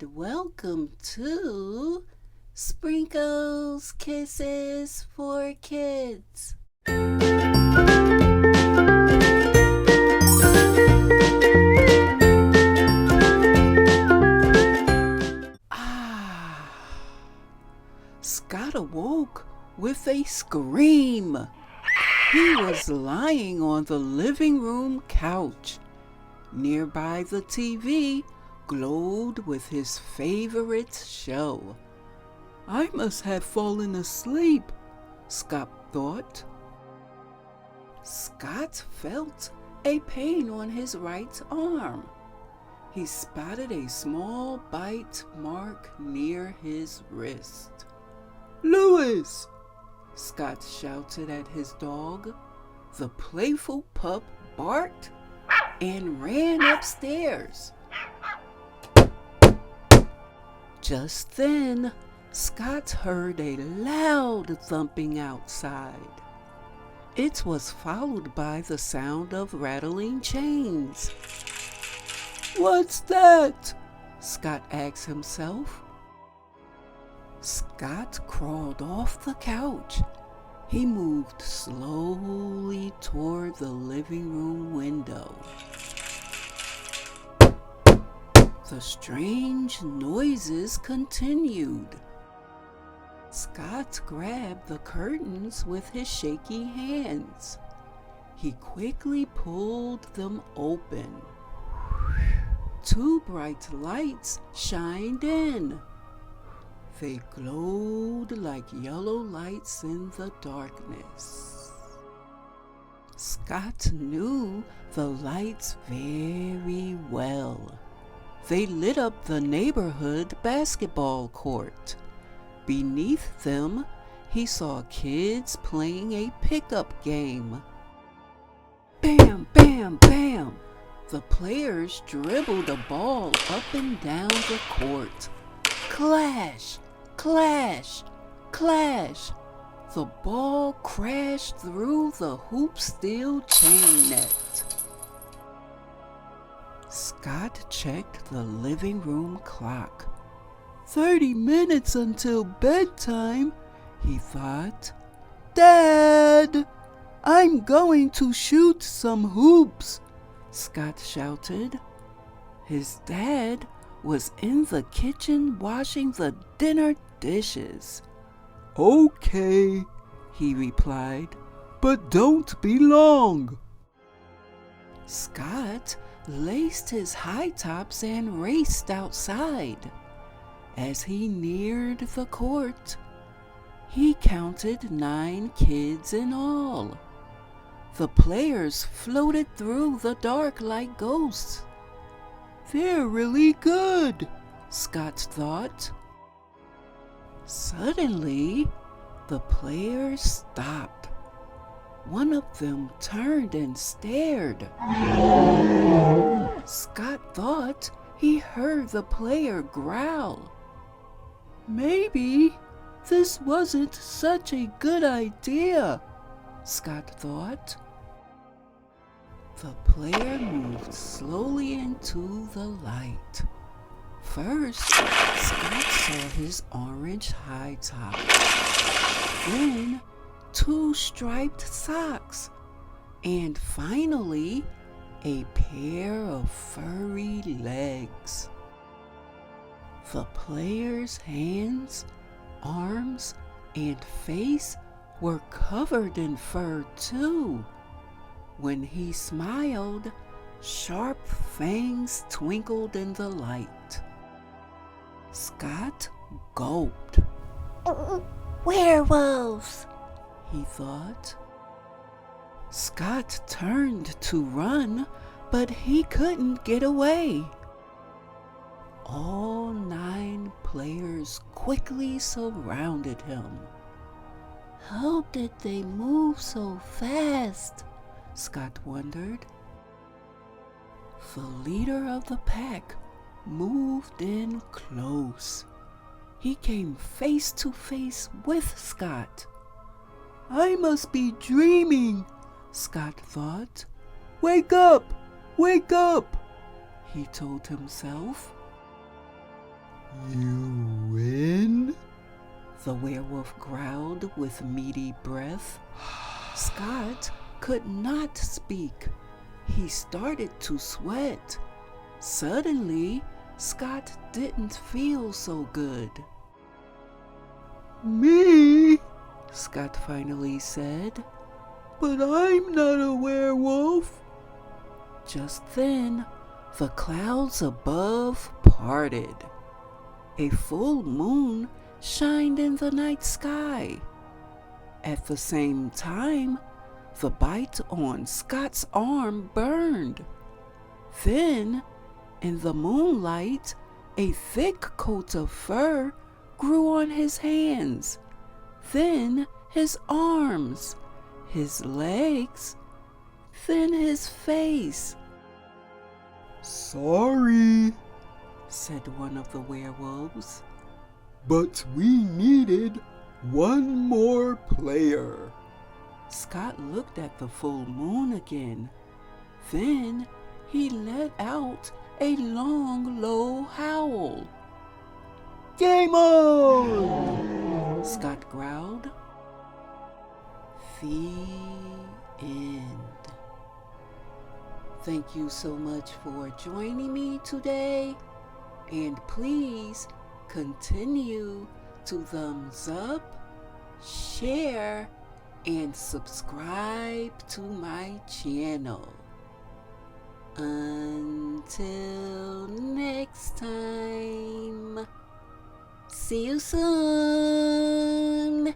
and welcome to Sprinkles Kisses for Kids. Scott awoke with a scream. He was lying on the living room couch. Nearby the TV glowed with his favorite show. I must have fallen asleep, Scott thought. Scott felt a pain on his right arm. He spotted a small bite mark near his wrist. "Louis!" Scott shouted at his dog. The playful pup barked and ran upstairs. Just then, Scott heard a loud thumping outside. It was followed by the sound of rattling chains. "What's that?" Scott asked himself. Scott crawled off the couch. He moved slowly toward the living room window. The strange noises continued. Scott grabbed the curtains with his shaky hands. He quickly pulled them open. Two bright lights shined in. They glowed like yellow lights in the darkness. Scott knew the lights very well. They lit up the neighborhood basketball court. Beneath them, he saw kids playing a pickup game. Bam, bam, bam! The players dribbled a ball up and down the court. Clash! Clash! Clash! The ball crashed through the hoop steel chain net. Scott checked the living room clock. 30 minutes until bedtime, he thought. "Dad! I'm going to shoot some hoops!" Scott shouted. His dad was in the kitchen washing the dinner dishes. "Okay," he replied, "but don't be long." Scott laced his high tops and raced outside. As he neared the court, he counted 9 kids in all. The players floated through the dark like ghosts. "They're really good," Scott thought. Suddenly, the players stopped. One of them turned and stared. Scott thought he heard the player growl. "Maybe this wasn't such a good idea," Scott thought. The player moved slowly into the light. First, Scott saw his orange high top. Then, 2 striped socks. And finally, a pair of furry legs. The player's hands, arms, and face were covered in fur too. When he smiled, sharp fangs twinkled in the light. Scott gulped. "Werewolves," he thought. Scott turned to run, but he couldn't get away. All 9 players quickly surrounded him. How did they move so fast? Scott wondered. The leader of the pack moved in close. He came face to face with Scott. "I must be dreaming," Scott thought. "Wake up! Wake up!" he told himself. You win? The werewolf growled with meaty breath. Scott could not speak. He started to sweat. Suddenly, Scott didn't feel so good. Me? Scott finally said. But I'm not a werewolf. Just then, the clouds above parted. A full moon shined in the night sky. At the same time, the bite on Scott's arm burned. Then, in the moonlight, a thick coat of fur grew on his hands, then his arms, his legs, then his face. Sorry, said one of the werewolves. but we needed one more player. Scott looked at the full moon again. Then he let out a long, low howl. Game on! Scott growled. The end. Thank you so much for joining me today, and please continue to thumbs up, share, and subscribe to my channel. Until next time, see you soon.